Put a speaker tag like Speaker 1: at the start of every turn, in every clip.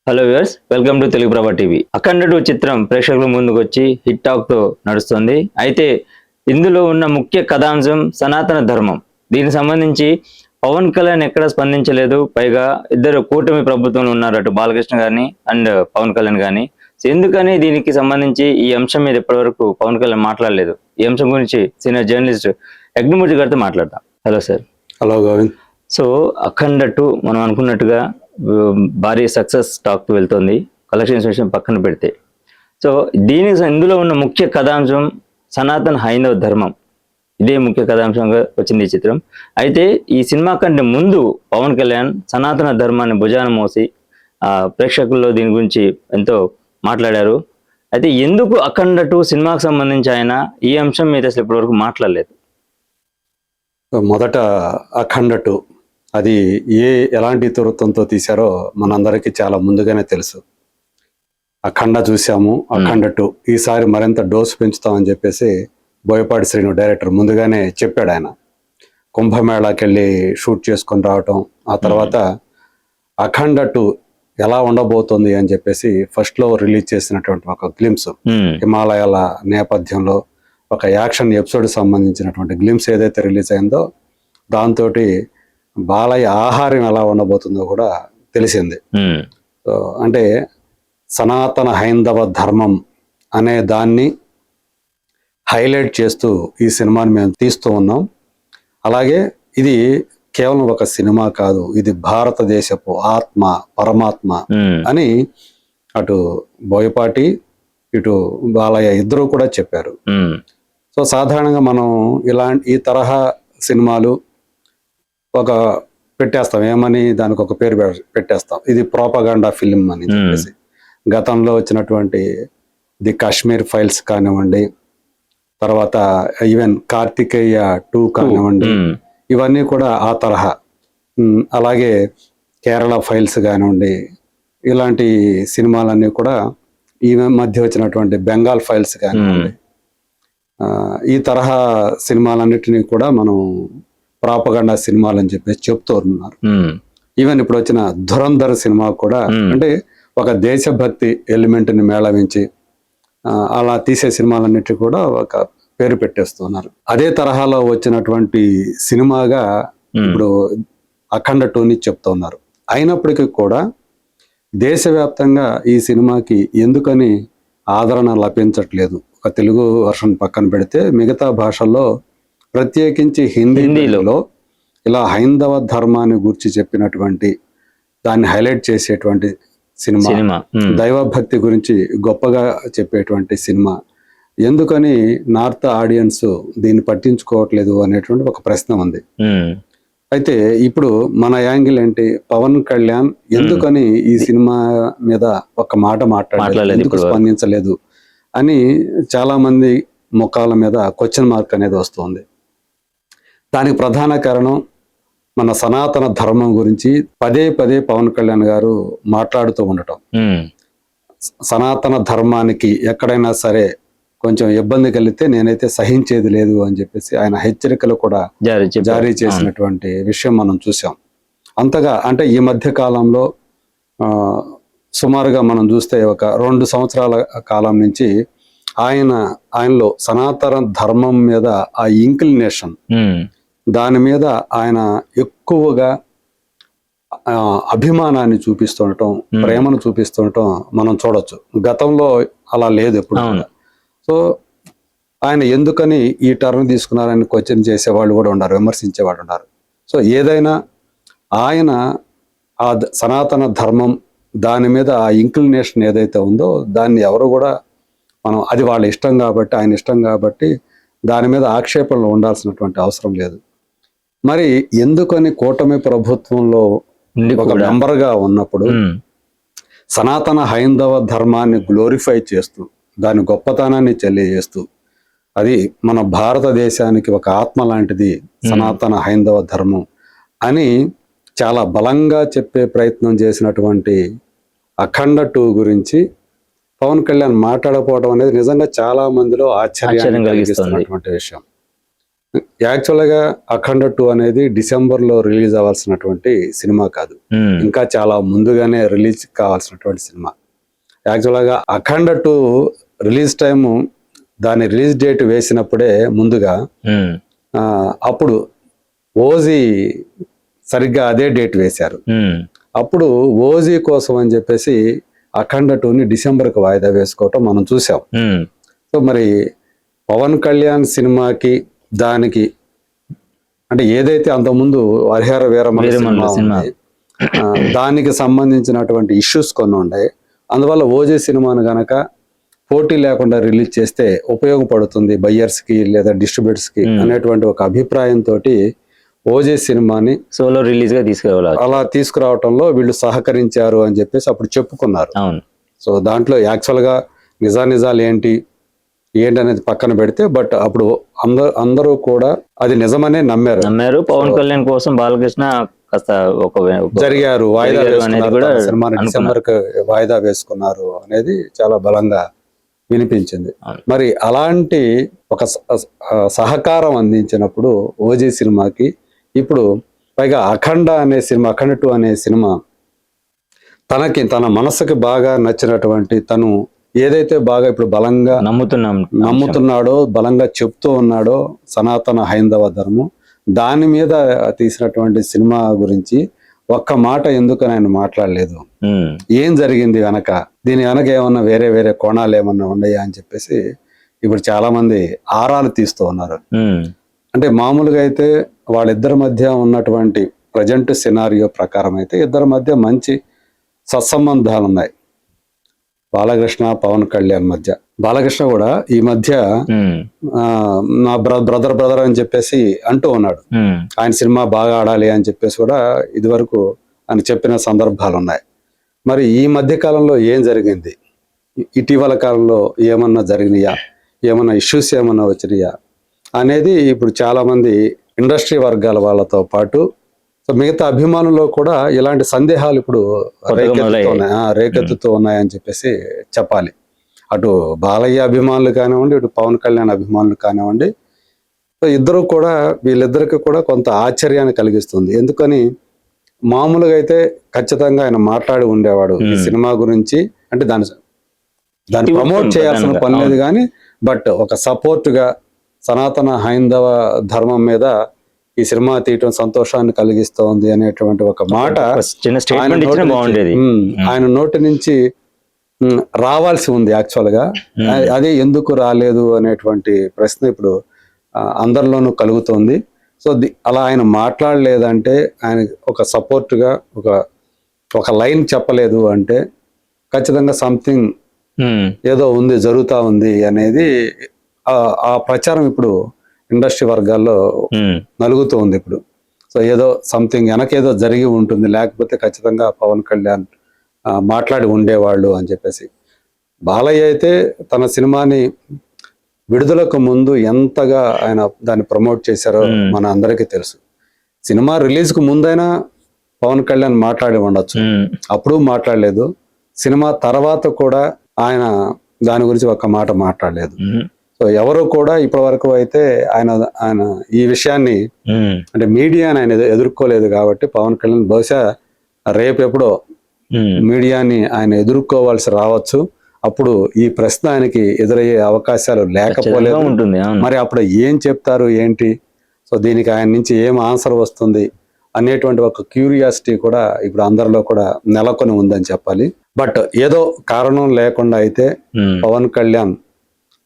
Speaker 1: Hello viewers, welcome to Telugu Prabha TV. Akhanda 2 చిత్రం ప్రేక్షకుల ముందుకు వచ్చి హిట్ టాక్ తో నడుస్తుంది. అయితే ఇందులో ఉన్న ముఖ్య కథాంశం సనాతన ధర్మం. దీనికి సంబంధించి పవన్ కళ్యాణ్ ఎక్కడ స్పందించలేదు. పైగా ఇద్దరు కూటమి ప్రభుత్వంలో ఉన్నారు, అటు బాలకృష్ణ గారిని అండ్ పవన్ కళ్యాణ్ గారిని. ఎందుకని దీనికి సంబంధించి ఈ అంశం మీద ఇప్పటివరకు పవన్ కళ్యాణ్ మాట్లాడలేదు. ఈ అంశం గురించి సీనియర్ జర్నలిస్ట్ యజ్ఞమూర్తి గారితో మాట్లాడతాం. Hello sir.
Speaker 2: Hello Govind.
Speaker 1: So Akhanda 2 మనం అనుకున్నట్టుగా భారీ సక్సెస్ టాక్ వెళ్తుంది. కలెక్షన్స్ విషయం పక్కన పెడితే, సో దీనికి ఇందులో ఉన్న ముఖ్య కథాంశం సనాతన హైందవ ధర్మం. ఇదే ముఖ్య కథాంశంగా వచ్చింది ఈ చిత్రం. అయితే ఈ సినిమా కంటే ముందు పవన్ కళ్యాణ్ సనాతన ధర్మాన్ని భుజాన మోసి ప్రేక్షకుల్లో దీని గురించి ఎంతో మాట్లాడారు. అయితే ఎందుకు అఖండ 2 సినిమాకు సంబంధించి ఆయన ఈ అంశం మీద అసలు ఇప్పటివరకు మాట్లాడలేదు?
Speaker 2: మొదట అఖండ 2 అది ఎలాంటి ఇతివృత్తంతో తీశారో మనందరికీ చాలా ముందుగానే తెలుసు. అఖండ చూసాము, అఖండ 2 ఈసారి మరింత డోసు పెంచుతామని చెప్పేసి బోయపాటి శ్రీను డైరెక్టర్ ముందుగానే చెప్పాడు. ఆయన కుంభమేళాకి వెళ్ళి షూట్ చేసుకొని రావటం, ఆ తర్వాత అఖండ 2 ఎలా ఉండబోతుంది అని చెప్పేసి ఫస్ట్ లో రిలీజ్ చేసినటువంటి ఒక గ్లిమ్స్, హిమాలయాల నేపథ్యంలో ఒక యాక్షన్ ఎపిసోడ్ సంబంధించినటువంటి గ్లిమ్స్ ఏదైతే రిలీజ్ అయిందో దాంతో బాలయ్య ఆహారం ఎలా ఉండబోతుందో కూడా తెలిసింది. సో అంటే సనాతన హైందవ ధర్మం అనే దాన్ని హైలైట్ చేస్తూ ఈ సినిమాని మేము తీస్తూ ఉన్నాం. అలాగే ఇది కేవలం ఒక సినిమా కాదు, ఇది భారతదేశపు ఆత్మ, పరమాత్మ అని అటు బోయపాటి ఇటు బాలయ్య ఇద్దరు కూడా చెప్పారు. సో సాధారణంగా మనం ఈ తరహా సినిమాలు ఒక పెట్టేస్తాం, ఏమని దానికి ఒక పేరు పెట్టేస్తాం, ఇది ప్రోపగాండా ఫిల్మ్ అని చెప్పేసి. గతంలో వచ్చినటువంటి ది కాశ్మీర్ ఫైల్స్ కానివ్వండి, తర్వాత ఈవెన్ కార్తికేయ 2 కానివ్వండి, ఇవన్నీ కూడా ఆ తరహా. అలాగే కేరళ ఫైల్స్ కానివ్వండి, ఇలాంటి సినిమాలన్నీ కూడా ఈ మధ్య వచ్చినటువంటి బెంగాల్ ఫైల్స్ కానివ్వండి, ఈ తరహా సినిమాలన్నిటినీ కూడా మనం ప్రాపగండా సినిమాలు అని చెప్పేసి చెప్తూ ఉన్నారు. ఈవెన్ ఇప్పుడు వచ్చిన ధురంధర్ సినిమా కూడా అంటే ఒక దేశభక్తి ఎలిమెంట్ ని మేళవించి అలా తీసే సినిమాలన్నిటి కూడా ఒక పేరు పెట్టేస్తున్నారు. అదే తరహాలో వచ్చినటువంటి సినిమాగా ఇప్పుడు అఖండ 2ని చెప్తున్నారు. అయినప్పటికీ కూడా దేశవ్యాప్తంగా ఈ సినిమాకి ఎందుకని ఆదరణ లభించట్లేదు? ఒక తెలుగు వర్షన్ పక్కన పెడితే మిగతా భాషల్లో ప్రత్యేకించి హిందీలో ఇలా హైందవ ధర్మాన్ని గురించి చెప్పినటువంటి దాన్ని హైలైట్ చేసేటువంటి సినిమా, దైవభక్తి గురించి గొప్పగా చెప్పేటువంటి సినిమా ఎందుకని నార్త్ ఆడియన్స్ దీన్ని పట్టించుకోవట్లేదు అనేటువంటి ఒక ప్రశ్న ఉంది. అయితే ఇప్పుడు మన యాంగిల్ ఏంటి, పవన్ కళ్యాణ్ ఎందుకని ఈ సినిమా మీద ఒక మాట మాట్లాడలేదు, ఎందుకు స్పందించలేదు అని చాలా మంది ముఖాల మీద క్వశ్చన్ మార్క్ అనేది వస్తుంది. దానికి ప్రధాన కారణం మన సనాతన ధర్మం గురించి పదే పదే పవన్ కళ్యాణ్ గారు మాట్లాడుతూ ఉండటం. సనాతన ధర్మానికి ఎక్కడైనా సరే కొంచెం ఇబ్బంది కలిగితే నేనైతే సహించేది లేదు అని చెప్పేసి ఆయన హెచ్చరికలు కూడా జారీ చేసినటువంటి విషయం మనం చూసాం. అంతగా అంటే ఈ మధ్య కాలంలో సుమారుగా మనం చూస్తే ఒక 2 సంవత్సరాల కాలం నుంచి ఆయనలో సనాతన ధర్మం మీద ఆ ఇంక్లినేషన్, దాని మీద ఆయన ఎక్కువగా అభిమానాన్ని చూపిస్తుండటం, ప్రేమను చూపిస్తుండటం మనం చూడొచ్చు. గతంలో అలా లేదు ఎప్పుడు. సో ఆయన ఎందుకని ఈ టర్న్ తీసుకున్నారని క్వశ్చన్ చేసేవాళ్ళు కూడా ఉన్నారు, విమర్శించేవాళ్ళు ఉన్నారు. సో ఏదైనా ఆయన ఆ సనాతన ధర్మం దాని మీద ఆ ఇంక్లినేషన్ ఏదైతే ఉందో దాన్ని ఎవరు కూడా మనం అది వాళ్ళ ఇష్టం కాబట్టి, ఆయన ఇష్టం కాబట్టి దాని మీద ఆక్షేపణలు ఉండాల్సినటువంటి అవసరం లేదు. మరి ఎందుకని కూటమి ప్రభుత్వంలో ఒక మెంబర్గా ఉన్నప్పుడు సనాతన హైందవ ధర్మాన్ని గ్లోరిఫై చేస్తూ దాని గొప్పతనాన్ని తెలియజేస్తూ, అది మన భారతదేశానికి ఒక ఆత్మ లాంటిది సనాతన హైందవ ధర్మం అని చాలా బలంగా చెప్పే ప్రయత్నం చేసినటువంటి అఖండ 2 గురించి పవన్ కళ్యాణ్ మాట్లాడకపోవడం అనేది నిజంగా చాలా మందిలో ఆశ్చర్యం కలిగిస్తున్నటువంటి విషయం. యాక్చువల్గా అఖండ 2 అనేది డిసెంబర్లో రిలీజ్ అవ్వాల్సినటువంటి సినిమా కాదు, ఇంకా చాలా ముందుగానే రిలీజ్ కావాల్సినటువంటి సినిమా. యాక్చువల్గా అఖండ 2 రిలీజ్ టైము, దాని రిలీజ్ డేట్ వేసినప్పుడే ముందుగా అప్పుడు ఓజీ సరిగ్గా అదే డేట్ వేశారు. అప్పుడు ఓజీ కోసం అని చెప్పేసి అఖండ 2ని డిసెంబర్కి వాయిదా వేసుకోవటం మనం చూసాం. సో మరి పవన్ కళ్యాణ్ సినిమాకి దానికి అంటే ఏదైతే అంతకుముందు హరిహర వీరమల్లు సినిమా ఉంది, దానికి సంబంధించినటువంటి ఇష్యూస్ కొన్ని ఉన్నాయి. అందువల్ల ఓజీ సినిమాను గనక పోటీ లేకుండా రిలీజ్ చేస్తే ఉపయోగపడుతుంది బయ్యర్స్ కి లేదా డిస్ట్రిబ్యూటర్స్ కి అనేటువంటి ఒక అభిప్రాయంతో ఓజీ సినిమాని
Speaker 1: సోలో రిలీజ్ గా తీసుకురావాలి,
Speaker 2: అలా తీసుకురావటంలో వీళ్ళు సహకరించారు అని చెప్పేసి అప్పుడు చెప్పుకున్నారు. సో దాంట్లో యాక్చువల్ గా నిజాలు ఏంటి అనేది పక్కన పెడితే, బట్ అప్పుడు అందరూ కూడా అది నిజమనే నమ్మారు.
Speaker 1: పవన్ కళ్యాణ్ కోసం బాలకృష్ణ కాస్త
Speaker 2: జరిగారు, వాయిదా వేసుకున్నారు, సినిమాని డిసెంబర్ కి వాయిదా వేసుకున్నారు అనేది చాలా బలంగా వినిపించింది. మరి అలాంటి ఒక సహకారం అందించినప్పుడు ఓజీ సినిమాకి ఇప్పుడు పైగా అఖండ 2 అనే సినిమా తన మనసుకి బాగా నచ్చినటువంటి, తను ఏదైతే బాగా ఇప్పుడు బలంగా నమ్ముతున్నాడో, బలంగా చెప్తూ ఉన్నాడో సనాతన హైందవ ధర్మం, దాని మీద తీసినటువంటి సినిమా గురించి ఒక్క మాట ఎందుకని ఆయన మాట్లాడలేదు, ఏం జరిగింది వెనక, దీని వెనక ఏమన్నా వేరే కోణాలు ఏమన్నా ఉన్నాయా అని చెప్పేసి ఇప్పుడు చాలా మంది ఆరాలు తీస్తూ ఉన్నారు. అంటే మామూలుగా అయితే వాళ్ళిద్దరి మధ్య ఉన్నటువంటి ప్రజెంట్ సినారియో ప్రకారం అయితే ఇద్దరి మధ్య మంచి సత్సంబంధాలు ఉన్నాయి, బాలకృష్ణ పవన్ కళ్యాణ్ మధ్య. బాలకృష్ణ కూడా ఈ మధ్య నా బ్రదర్ అని చెప్పేసి అంటూ ఉన్నాడు, ఆయన సినిమా బాగా ఆడాలి అని చెప్పేసి కూడా ఇదివరకు ఆయన చెప్పిన సందర్భాలు ఉన్నాయి. మరి ఈ మధ్య కాలంలో ఏం జరిగింది, ఇటీవల కాలంలో ఏమన్నా జరిగినాయా, ఏమన్నా ఇష్యూస్ ఏమన్నా వచ్చినాయా అనేది ఇప్పుడు చాలా మంది ఇండస్ట్రీ వర్గాల వాళ్ళతో పాటు మిగతా అభిమానుల్లో కూడా ఇలాంటి సందేహాలు ఇప్పుడు రేకెత్తుతూ ఉన్నాయని చెప్పేసి చెప్పాలి. అటు బాలయ్య అభిమానులు కానివ్వండి, ఇటు పవన్ కళ్యాణ్ అభిమానులు కానివ్వండి, వీళ్ళిద్దరికి కూడా కొంత ఆశ్చర్యాన్ని కలిగిస్తుంది. ఎందుకని మామూలుగా అయితే ఖచ్చితంగా ఆయన మాట్లాడి ఉండేవాడు ఈ సినిమా గురించి, అంటే దాన్ని ప్రమోట్ చేయాల్సిన పని లేదు కానీ, బట్ ఒక సపోర్ట్ గా సనాతన హైందవ ధర్మం మీద ఈ సినిమా తీయటం సంతోషాన్ని కలిగిస్తోంది అనేటువంటి ఒక మాట ఆయన నోటి నుంచి రావాల్సి ఉంది యాక్చువల్ గా. అదే ఎందుకు రాలేదు అనేటువంటి ప్రశ్న ఇప్పుడు అందరిలోనూ కలుగుతోంది. సో అలా ఆయన మాట్లాడలేదంటే, ఆయన ఒక సపోర్ట్ గా ఒక లైన్ చెప్పలేదు అంటే ఖచ్చితంగా సంథింగ్ ఏదో ఉంది, జరుగుతా ఉంది అనేది ఆ ప్రచారం ఇప్పుడు ఇండస్ట్రీ వర్గాల్లో నలుగుతూ ఉంది ఇప్పుడు. సో ఏదో సంథింగ్ వెనకేదో జరిగి ఉంటుంది, లేకపోతే ఖచ్చితంగా పవన్ కళ్యాణ్ మాట్లాడి ఉండేవాళ్ళు అని చెప్పేసి. బాలయ్య అయితే తన సినిమాని విడుదలకు ముందు ఎంతగా ఆయన దాన్ని ప్రమోట్ చేశారో మన అందరికీ తెలుసు. సినిమా రిలీజ్ కు ముందైనా పవన్ కళ్యాణ్ మాట్లాడి ఉండొచ్చు, అప్పుడు మాట్లాడలేదు. సినిమా తర్వాత కూడా ఆయన దాని గురించి ఒక్క మాట మాట్లాడలేదు. సో ఎవరు కూడా ఇప్పటి వరకు అయితే ఆయన ఈ విషయాన్ని అంటే మీడియాని ఆయన ఎదుర్కోలేదు కాబట్టి పవన్ కళ్యాణ్ బహుశా రేపెప్పుడో మీడియాని ఆయన ఎదుర్కోవాల్సి రావచ్చు. అప్పుడు ఈ ప్రశ్న ఆయనకి ఎదురయ్యే అవకాశాలు లేకపోలేదు. మరి అప్పుడు ఏం చెప్తారు ఏంటి, సో దీనికి ఆయన నుంచి ఏం ఆన్సర్ వస్తుంది అనేటువంటి ఒక క్యూరియాసిటీ కూడా ఇప్పుడు అందరిలో కూడా నెలకొని ఉందని చెప్పాలి. బట్ ఏదో కారణం లేకుండా అయితే పవన్ కళ్యాణ్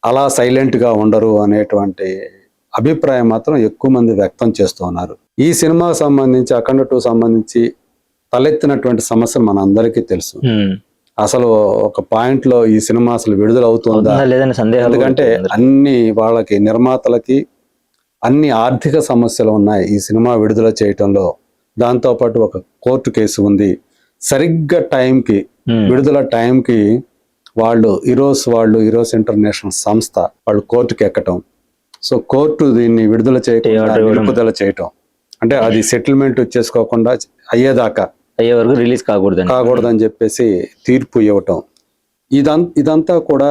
Speaker 2: అలా సైలెంట్ గా ఉండరు అనేటువంటి అభిప్రాయం మాత్రం ఎక్కువ మంది వ్యక్తం చేస్తూ ఉన్నారు. ఈ సినిమాకు సంబంధించి అఖండ 2 సంబంధించి తలెత్తినటువంటి సమస్య మన అందరికీ తెలుసు. అసలు ఒక పాయింట్ లో ఈ సినిమా అసలు విడుదల అవుతుందా, ఎందుకంటే అన్ని వాళ్ళకి నిర్మాతలకి అన్ని ఆర్థిక సమస్యలు ఉన్నాయి ఈ సినిమా విడుదల చేయటంలో. దాంతో పాటు ఒక కోర్టు కేసు ఉంది. సరిగ్గా టైంకి విడుదల టైంకి ఈరోస్ ఇంటర్నేషనల్ సంస్థ వాళ్ళు కోర్టుకి ఎక్కటం, సో కోర్టు దీన్ని విడుదల నిలుపుదల చేయటం, అంటే అది సెటిల్మెంట్ చేసుకోకుండా అయ్యే వరకు రిలీజ్ కాకూడదని చెప్పేసి తీర్పు ఇవ్వటం, ఇదంతా కూడా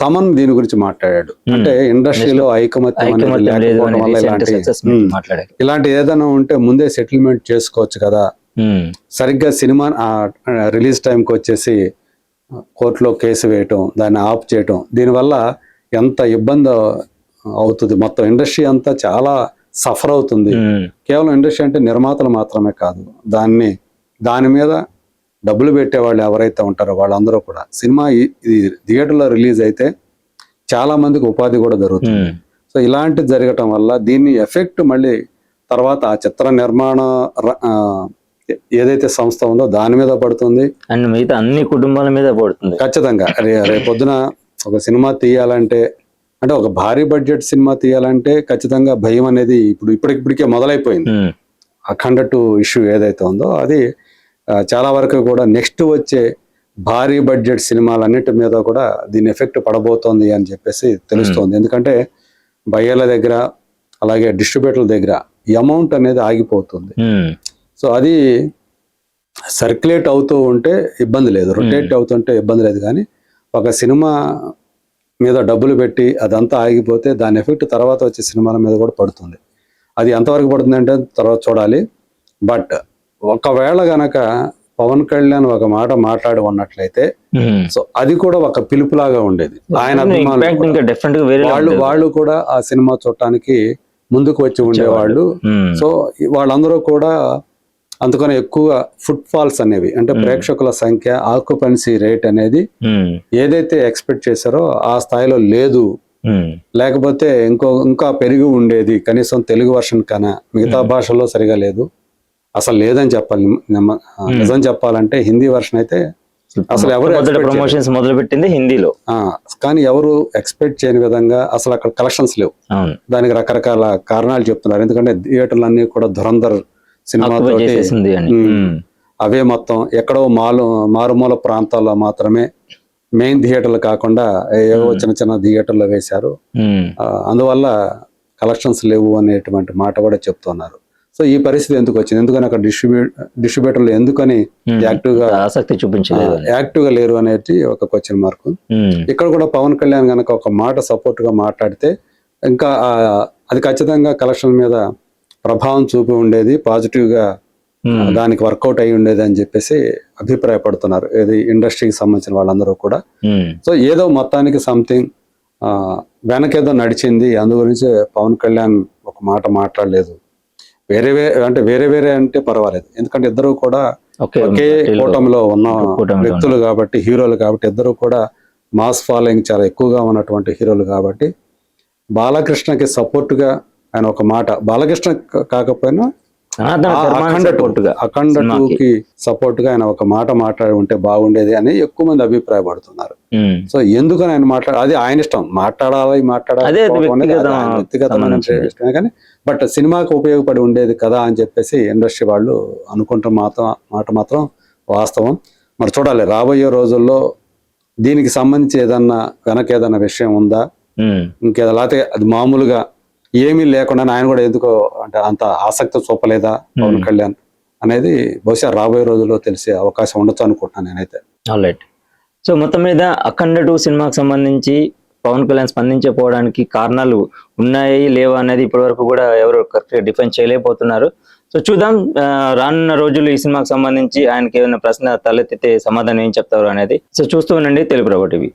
Speaker 2: తమన్ దీని గురించి మాట్లాడాడు. అంటే ఇండస్ట్రీలో ఐకమత్యం అనేది
Speaker 1: ఐకమత్యం లేదు
Speaker 2: లేకపోవడం
Speaker 1: అని
Speaker 2: వల్ల
Speaker 1: recent success meet మాట్లాడారు.
Speaker 2: ఇలాంటి ఏదైనా ఉంటే ముందే సెటిల్మెంట్ చేసుకోవచ్చు కదా. సరిగ్గా సినిమా రిలీజ్ టైంకి వచ్చేసి కోర్టులో కేసు వేయటం, దాన్ని ఆఫ్ చేయటం, దీనివల్ల ఎంత ఇబ్బంది అవుతుంది. మొత్తం ఇండస్ట్రీ అంతా చాలా సఫర్ అవుతుంది. కేవలం ఇండస్ట్రీ అంటే నిర్మాతలు మాత్రమే కాదు, దాని మీద డబ్బులు పెట్టేవాళ్ళు ఎవరైతే ఉంటారో వాళ్ళందరూ కూడా సినిమా ఇది థియేటర్లో రిలీజ్ అయితే చాలా మందికి ఉపాధి కూడా జరుగుతుంది. సో ఇలాంటి జరగటం వల్ల దీన్ని ఎఫెక్ట్ మళ్ళీ తర్వాత ఆ చిత్ర నిర్మాణ ఏదైతే సంస్థ ఉందో దాని మీద పడుతుంది
Speaker 1: అండ్ మిగతా అన్ని కుటుంబాల మీద పడుతుంది
Speaker 2: ఖచ్చితంగా. రేపొద్దున ఒక సినిమా తీయాలంటే, అంటే ఒక భారీ బడ్జెట్ సినిమా తీయాలంటే ఖచ్చితంగా భయం అనేది ఇప్పటికే మొదలైపోయింది. అఖండ 2 ఇష్యూ ఏదైతే ఉందో అది చాలా వరకు కూడా నెక్స్ట్ వచ్చే భారీ బడ్జెట్ సినిమాలన్నిటి మీద కూడా దీని ఎఫెక్ట్ పడబోతోంది అని చెప్పేసి తెలుస్తోంది. ఎందుకంటే బయ్యర్ల దగ్గర అలాగే డిస్ట్రిబ్యూటర్ల దగ్గర ఈ అమౌంట్ అనేది ఆగిపోతుంది. సో అది సర్క్యులేట్ అవుతూ ఉంటే ఇబ్బంది లేదు, రొటేట్ అవుతుంటే ఇబ్బంది లేదు. కానీ ఒక సినిమా మీద డబ్బులు పెట్టి అదంతా ఆగిపోతే దాని ఎఫెక్ట్ తర్వాత వచ్చే సినిమాల మీద కూడా పడుతుంది. అది ఎంతవరకు పడుతుంది అంటే తర్వాత చూడాలి. బట్ ఒకవేళ గనక పవన్ కళ్యాణ్ ఒక మాట మాట్లాడి ఉన్నట్లయితే సో అది కూడా ఒక పిలుపులాగా ఉండేది. ఆయన అభిమానులు వాళ్ళు కూడా ఆ సినిమా చూడటానికి ముందుకు వచ్చి ఉండేవాళ్ళు. సో వాళ్ళందరూ కూడా అందుకని ఎక్కువ ఫుట్ ఫాల్స్ అనేవి, అంటే ప్రేక్షకుల సంఖ్య, ఆక్యుపెన్సీ రేట్ అనేది ఏదైతే ఎక్స్పెక్ట్ చేశారో ఆ స్థాయిలో లేదు. లేకపోతే ఇంకా పెరిగి ఉండేది, కనీసం తెలుగు వర్షన్ కన్నా మిగతా భాషల్లో సరిగా లేదు, అసలు లేదని చెప్పాలి. నిజం చెప్పాలంటే హిందీ వర్షన్ అయితే అసలు ఎవరు
Speaker 1: ప్రమోషన్స్ మొదలు పెట్టింది హిందీలో,
Speaker 2: కానీ ఎవరు ఎక్స్పెక్ట్ చేయని విధంగా అసలు అక్కడ కలెక్షన్స్ లేవు. దానికి రకరకాల కారణాలు చెప్తున్నారు. ఎందుకంటే థియేటర్లు అన్ని కూడా ధురంధర్ సినిమాతో అవే మొత్తం ఎక్కడో మారుమూల ప్రాంతాల్లో మాత్రమే మెయిన్ థియేటర్లు కాకుండా ఏవో చిన్న చిన్న థియేటర్లు వేశారు. అందువల్ల కలెక్షన్స్ లేవు అనేటువంటి మాట కూడా చెప్తున్నారు. సో ఈ పరిస్థితి ఎందుకు వచ్చింది, ఎందుకని అక్కడ డిస్ట్రిబ్యూటర్లు ఎందుకని
Speaker 1: ఆసక్తి చూపించలేదు,
Speaker 2: యాక్టివ్గా లేరు అనేది ఒక క్వశ్చన్ మార్క్. ఇక్కడ కూడా పవన్ కళ్యాణ్ గనక ఒక మాట సపోర్ట్ గా మాట్లాడితే ఇంకా అది ఖచ్చితంగా కలెక్షన్ మీద ప్రభావం చూపి ఉండేది, పాజిటివ్ గా దానికి వర్కౌట్ అయి ఉండేది అని చెప్పేసి అభిప్రాయపడుతున్నారు ఇది ఇండస్ట్రీకి సంబంధించిన వాళ్ళందరూ కూడా. సో ఏదో మొత్తానికి సంథింగ్ వెనకేదో నడిచింది, అందు గురించి పవన్ కళ్యాణ్ ఒక మాట మాట్లాడలేదు. వేరే అంటే పర్వాలేదు, ఎందుకంటే ఇద్దరు కూడా ఒకే కూటమిలో ఉన్న వ్యక్తులు కాబట్టి, హీరోలు కాబట్టి, ఇద్దరు కూడా మాస్ ఫాలోయింగ్ చాలా ఎక్కువగా ఉన్నటువంటి హీరోలు కాబట్టి బాలకృష్ణకి సపోర్ట్ గా ఆయన ఒక మాట, బాలకృష్ణ కాకపోయినా అఖండ 2కి సపోర్ట్ గా ఆయన ఒక మాట మాట్లాడి ఉంటే బాగుండేది అని ఎక్కువ మంది అభిప్రాయపడుతున్నారు. సో ఎందుకని ఆయన అది ఆయన ఇష్టం, మాట్లాడాలి వ్యక్తిగతమైన ఇష్టమే, కానీ బట్ సినిమాకి ఉపయోగపడి ఉండేది కదా అని చెప్పేసి ఇండస్ట్రీ వాళ్ళు అనుకుంటాం. మాట మాత్రం వాస్తవం. మరి చూడాలి రాబోయే రోజుల్లో దీనికి సంబంధించి ఏదన్నా విషయం ఉందా, ఇంకేదా, లేకపోతే అది మామూలుగా ఏమీ లేకుండా ఆయన కూడా ఎందుకో అంటే అంత ఆసక్తి చూపలేదా పవన్ కళ్యాణ్ అనేది బహుశా రాబోయే రోజుల్లో తెలిసే అవకాశం ఉండొచ్చు అనుకుంటున్నాను నేనైతే.
Speaker 1: ఆల్రైట్. సో మొత్తం మీద అఖండ 2 సినిమాకి సంబంధించి పవన్ కళ్యాణ్ స్పందించకపోవడానికి కారణాలు ఉన్నాయి లేవా అనేది ఇప్పటి వరకు కూడా ఎవరు కరెక్ట్గా డిఫైన్ చేయలేకపోతున్నారు. సో చూద్దాం రానున్న రోజులు ఈ సినిమాకి సంబంధించి ఆయనకి ఏమైనా ప్రశ్న తలెత్తితే సమాధానం ఏం చెప్తారు అనేది. సో చూస్తూ ఉండండి తెలుగు ప్రభ టీవీ.